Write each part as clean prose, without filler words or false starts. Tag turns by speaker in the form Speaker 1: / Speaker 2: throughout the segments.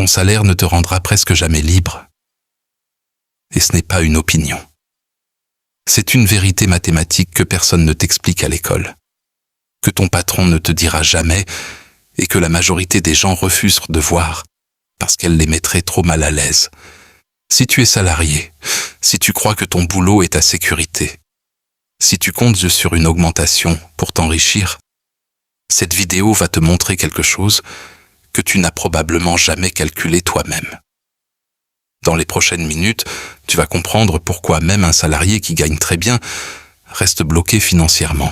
Speaker 1: Ton salaire ne te rendra presque jamais libre. Et ce n'est pas une opinion. C'est une vérité mathématique que personne ne t'explique à l'école, que ton patron ne te dira jamais et que la majorité des gens refusent de voir parce qu'elle les mettrait trop mal à l'aise. Si tu es salarié, si tu crois que ton boulot est ta sécurité, si tu comptes sur une augmentation pour t'enrichir, cette vidéo va te montrer quelque chose que tu n'as probablement jamais calculé toi-même. Dans les prochaines minutes, tu vas comprendre pourquoi même un salarié qui gagne très bien reste bloqué financièrement.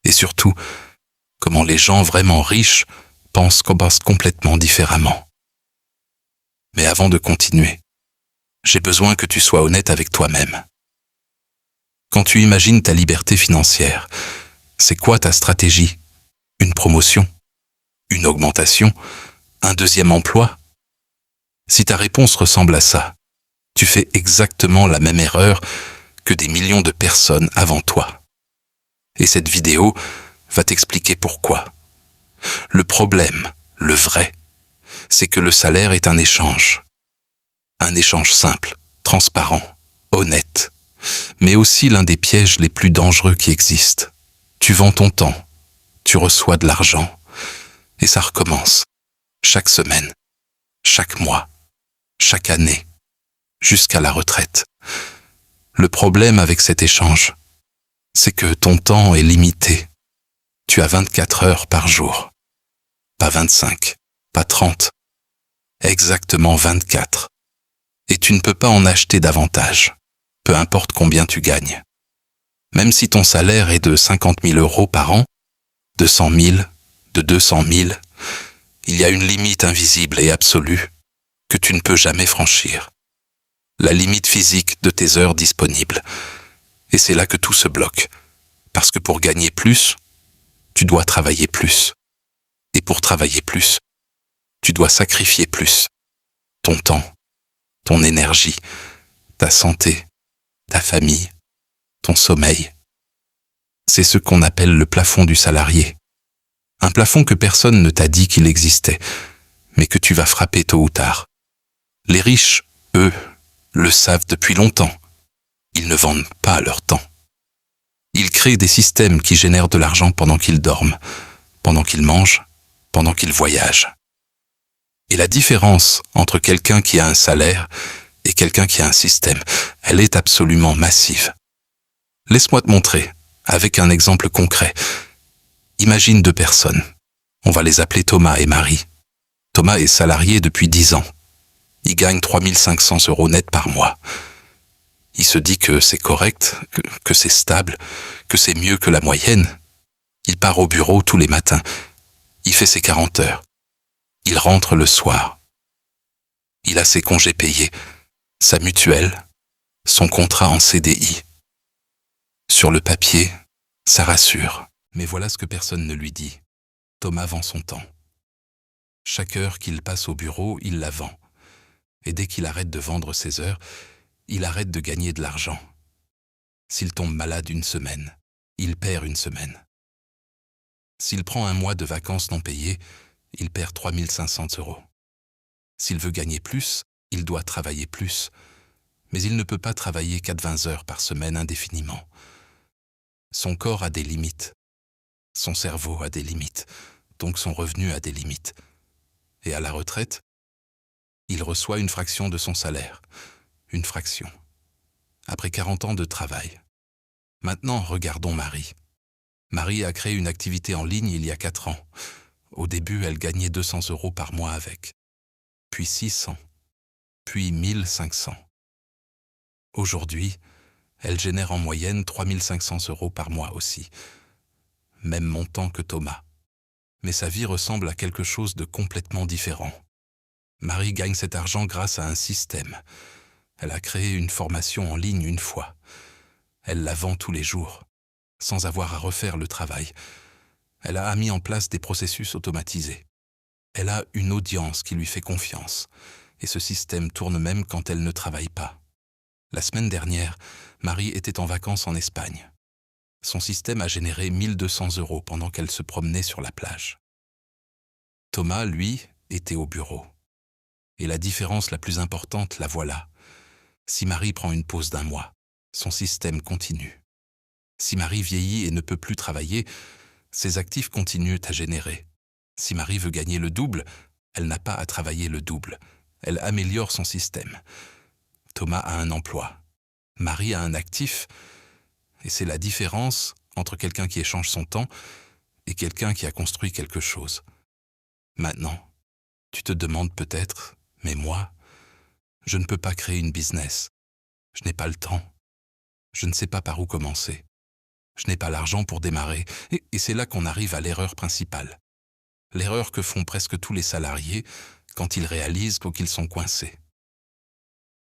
Speaker 1: Et surtout, comment les gens vraiment riches pensent complètement différemment. Mais avant de continuer, j'ai besoin que tu sois honnête avec toi-même. Quand tu imagines ta liberté financière, c'est quoi ta stratégie? Une promotion? Une augmentation? Un deuxième emploi? Si ta réponse ressemble à ça, tu fais exactement la même erreur que des millions de personnes avant toi. Et cette vidéo va t'expliquer pourquoi. Le problème, le vrai, c'est que le salaire est un échange. Un échange simple, transparent, honnête, mais aussi l'un des pièges les plus dangereux qui existent. Tu vends ton temps, tu reçois de l'argent, et ça recommence, chaque semaine, chaque mois, chaque année, jusqu'à la retraite. Le problème avec cet échange, c'est que ton temps est limité. Tu as 24 heures par jour. Pas 25, pas 30. Exactement 24. Et tu ne peux pas en acheter davantage, peu importe combien tu gagnes. Même si ton salaire est de 50 000 € par an, de 100 000, de 200 000, il y a une limite invisible et absolue que tu ne peux jamais franchir. La limite physique de tes heures disponibles. Et c'est là que tout se bloque. Parce que pour gagner plus, tu dois travailler plus. Et pour travailler plus, tu dois sacrifier plus. Ton temps, ton énergie, ta santé, ta famille, ton sommeil. C'est ce qu'on appelle le plafond du salarié. Un plafond que personne ne t'a dit qu'il existait, mais que tu vas frapper tôt ou tard. Les riches, eux, le savent depuis longtemps. Ils ne vendent pas leur temps. Ils créent des systèmes qui génèrent de l'argent pendant qu'ils dorment, pendant qu'ils mangent, pendant qu'ils voyagent. Et la différence entre quelqu'un qui a un salaire et quelqu'un qui a un système, elle est absolument massive. Laisse-moi te montrer, avec un exemple concret. Imagine deux personnes. On va les appeler Thomas et Marie. Thomas est salarié depuis 10 ans. Il gagne 3 500 € net par mois. Il se dit que c'est correct, que c'est stable, que c'est mieux que la moyenne. Il part au bureau tous les matins. Il fait ses 40 heures. Il rentre le soir. Il a ses congés payés, sa mutuelle, son contrat en CDI. Sur le papier, ça rassure. Mais voilà ce que personne ne lui dit. Thomas vend son temps. Chaque heure qu'il passe au bureau, il la vend. Et dès qu'il arrête de vendre ses heures, il arrête de gagner de l'argent. S'il tombe malade une semaine, il perd une semaine. S'il prend un mois de vacances non payées, il perd 3 500 €. S'il veut gagner plus, il doit travailler plus. Mais il ne peut pas travailler 4-20 heures par semaine indéfiniment. Son corps a des limites. Son cerveau a des limites. Donc son revenu a des limites. Et à la retraite, il reçoit une fraction de son salaire. Une fraction. Après 40 ans de travail. Maintenant, regardons Marie. Marie a créé une activité en ligne il y a 4 ans. Au début, elle gagnait 200 € par mois avec. Puis 600. Puis 1500. Aujourd'hui, elle génère en moyenne 3 500 € par mois aussi. Même montant que Thomas. Mais sa vie ressemble à quelque chose de complètement différent. Marie gagne cet argent grâce à un système. Elle a créé une formation en ligne une fois. Elle la vend tous les jours, sans avoir à refaire le travail. Elle a mis en place des processus automatisés. Elle a une audience qui lui fait confiance. Et ce système tourne même quand elle ne travaille pas. La semaine dernière, Marie était en vacances en Espagne. Son système a généré 1200 € pendant qu'elle se promenait sur la plage. Thomas, lui, était au bureau. Et la différence la plus importante, la voilà. Si Marie prend une pause d'1 mois, son système continue. Si Marie vieillit et ne peut plus travailler, ses actifs continuent à générer. Si Marie veut gagner le double, elle n'a pas à travailler le double. Elle améliore son système. Thomas a un emploi. Marie a un actif. Et c'est la différence entre quelqu'un qui échange son temps et quelqu'un qui a construit quelque chose. Maintenant, tu te demandes peut-être, mais moi, je ne peux pas créer une business. Je n'ai pas le temps. Je ne sais pas par où commencer. Je n'ai pas l'argent pour démarrer. Et c'est là qu'on arrive à l'erreur principale. L'erreur que font presque tous les salariés quand ils réalisent qu'ils sont coincés.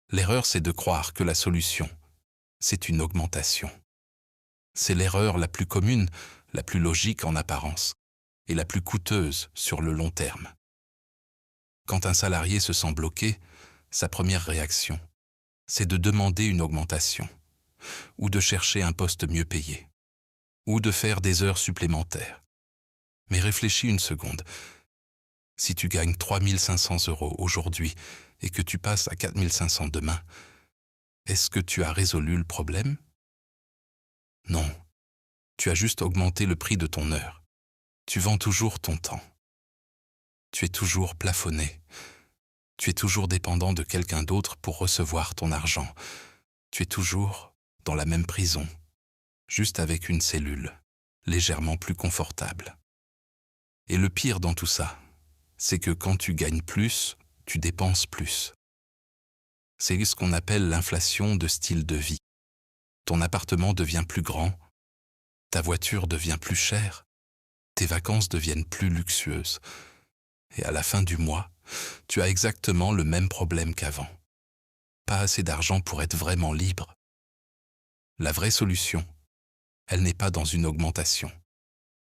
Speaker 1: L'erreur, c'est de croire que la solution, c'est une augmentation. C'est l'erreur la plus commune, la plus logique en apparence, et la plus coûteuse sur le long terme. Quand un salarié se sent bloqué, sa première réaction, c'est de demander une augmentation, ou de chercher un poste mieux payé, ou de faire des heures supplémentaires. Mais réfléchis une seconde. Si tu gagnes 3 500 € aujourd'hui et que tu passes à 4 500 demain, est-ce que tu as résolu le problème? Non. Tu as juste augmenté le prix de ton heure. Tu vends toujours ton temps. Tu es toujours plafonné. Tu es toujours dépendant de quelqu'un d'autre pour recevoir ton argent. Tu es toujours dans la même prison, juste avec une cellule, légèrement plus confortable. Et le pire dans tout ça, c'est que quand tu gagnes plus, tu dépenses plus. C'est ce qu'on appelle l'inflation de style de vie. Ton appartement devient plus grand, ta voiture devient plus chère, tes vacances deviennent plus luxueuses. Et à la fin du mois, tu as exactement le même problème qu'avant. Pas assez d'argent pour être vraiment libre. La vraie solution, elle n'est pas dans une augmentation.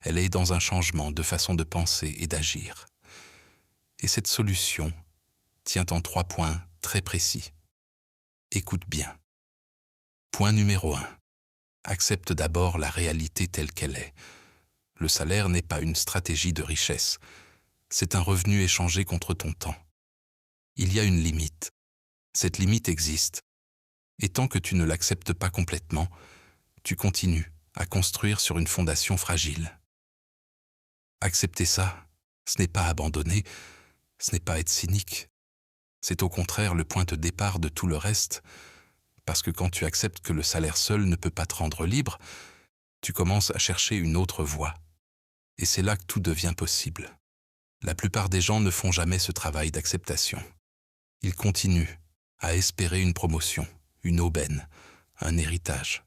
Speaker 1: Elle est dans un changement de façon de penser et d'agir. Et cette solution tient en 3 points très précis. Écoute bien. Point numéro 1. Accepte d'abord la réalité telle qu'elle est. Le salaire n'est pas une stratégie de richesse. C'est un revenu échangé contre ton temps. Il y a une limite. Cette limite existe. Et tant que tu ne l'acceptes pas complètement, tu continues à construire sur une fondation fragile. Accepter ça, ce n'est pas abandonner, ce n'est pas être cynique. C'est au contraire le point de départ de tout le reste, parce que quand tu acceptes que le salaire seul ne peut pas te rendre libre, tu commences à chercher une autre voie. Et c'est là que tout devient possible. La plupart des gens ne font jamais ce travail d'acceptation. Ils continuent à espérer une promotion, une aubaine, un héritage.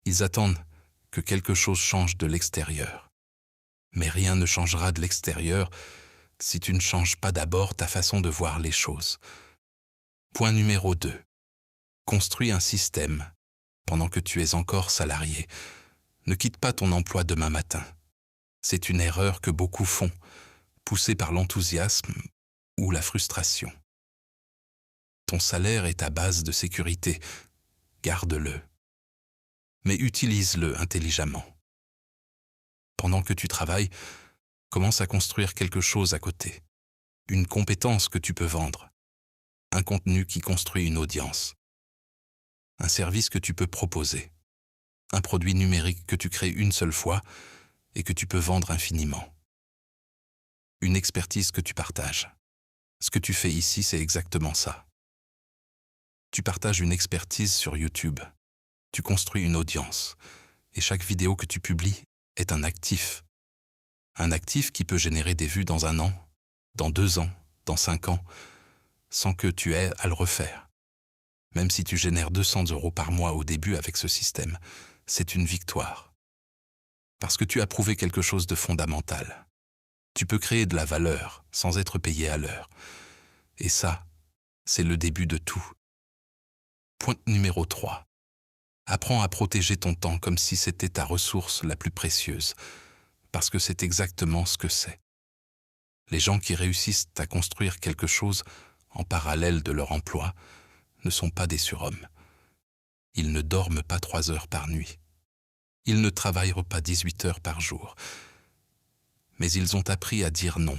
Speaker 1: Ils attendent que quelque chose change de l'extérieur. Mais rien ne changera de l'extérieur si tu ne changes pas d'abord ta façon de voir les choses. Point numéro 2. Construis un système pendant que tu es encore salarié. Ne quitte pas ton emploi demain matin. C'est une erreur que beaucoup font, poussés par l'enthousiasme ou la frustration. Ton salaire est ta base de sécurité. Garde-le. Mais utilise-le intelligemment. Pendant que tu travailles, commence à construire quelque chose à côté. Une compétence que tu peux vendre. Un contenu qui construit une audience. Un service que tu peux proposer. Un produit numérique que tu crées une seule fois et que tu peux vendre infiniment. Une expertise que tu partages. Ce que tu fais ici, c'est exactement ça. Tu partages une expertise sur YouTube. Tu construis une audience. Et chaque vidéo que tu publies est un actif. Un actif qui peut générer des vues dans 1 an, dans 2 ans, dans 5 ans, sans que tu aies à le refaire. Même si tu génères 200 € par mois au début avec ce système, c'est une victoire. Parce que tu as prouvé quelque chose de fondamental. Tu peux créer de la valeur sans être payé à l'heure. Et ça, c'est le début de tout. Point numéro 3. Apprends à protéger ton temps comme si c'était ta ressource la plus précieuse, parce que c'est exactement ce que c'est. Les gens qui réussissent à construire quelque chose en parallèle de leur emploi ne sont pas des surhommes. Ils ne dorment pas 3 heures par nuit. Ils ne travaillent pas 18 heures par jour. Mais ils ont appris à dire non.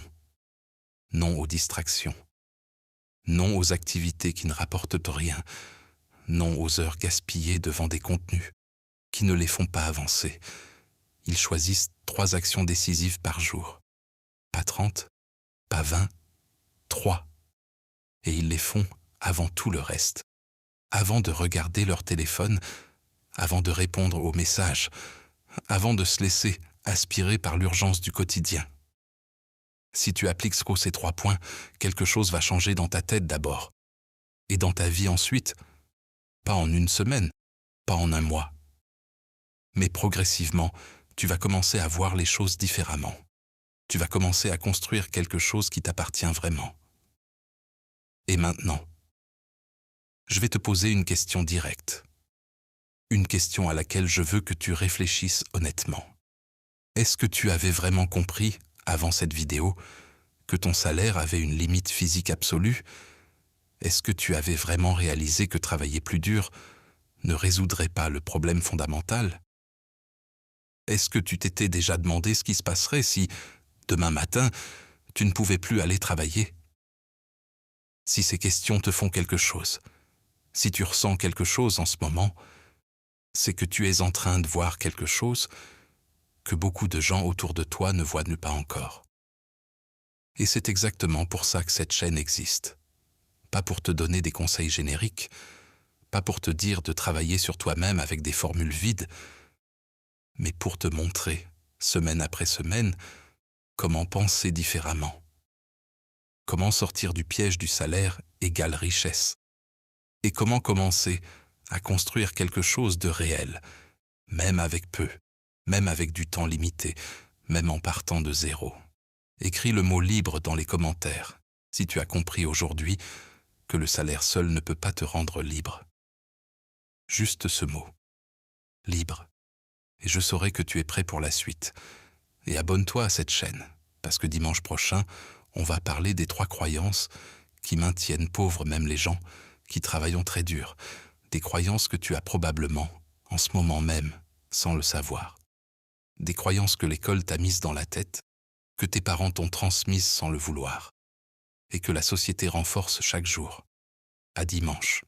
Speaker 1: Non aux distractions. Non aux activités qui ne rapportent rien. Non aux heures gaspillées devant des contenus qui ne les font pas avancer. Ils choisissent 3 actions décisives par jour. Pas 30, pas 20, 3. Et ils les font avant tout le reste. Avant de regarder leur téléphone, avant de répondre aux messages, avant de se laisser aspirer par l'urgence du quotidien. Si tu appliques ces 3 points, quelque chose va changer dans ta tête d'abord. Et dans ta vie ensuite, pas en une semaine, pas en un mois. Mais progressivement, tu vas commencer à voir les choses différemment. Tu vas commencer à construire quelque chose qui t'appartient vraiment. Et maintenant, je vais te poser une question directe. Une question à laquelle je veux que tu réfléchisses honnêtement. Est-ce que tu avais vraiment compris, avant cette vidéo, que ton salaire avait une limite physique absolue? Est-ce que tu avais vraiment réalisé que travailler plus dur ne résoudrait pas le problème fondamental? Est-ce que tu t'étais déjà demandé ce qui se passerait si, demain matin, tu ne pouvais plus aller travailler? Si ces questions te font quelque chose, si tu ressens quelque chose en ce moment, c'est que tu es en train de voir quelque chose que beaucoup de gens autour de toi ne voient pas encore. Et c'est exactement pour ça que cette chaîne existe. Pas pour te donner des conseils génériques, pas pour te dire de travailler sur toi-même avec des formules vides, mais pour te montrer, semaine après semaine, comment penser différemment. Comment sortir du piège du salaire égale richesse. Et comment commencer à construire quelque chose de réel, même avec peu, même avec du temps limité, même en partant de zéro. Écris le mot libre dans les commentaires, si tu as compris aujourd'hui que le salaire seul ne peut pas te rendre libre. Juste ce mot. Libre. Et je saurai que tu es prêt pour la suite. Et abonne-toi à cette chaîne, parce que dimanche prochain, on va parler des 3 croyances qui maintiennent pauvres même les gens qui travaillent très dur. Des croyances que tu as probablement, en ce moment même, sans le savoir. Des croyances que l'école t'a mises dans la tête, que tes parents t'ont transmises sans le vouloir, et que la société renforce chaque jour. À dimanche.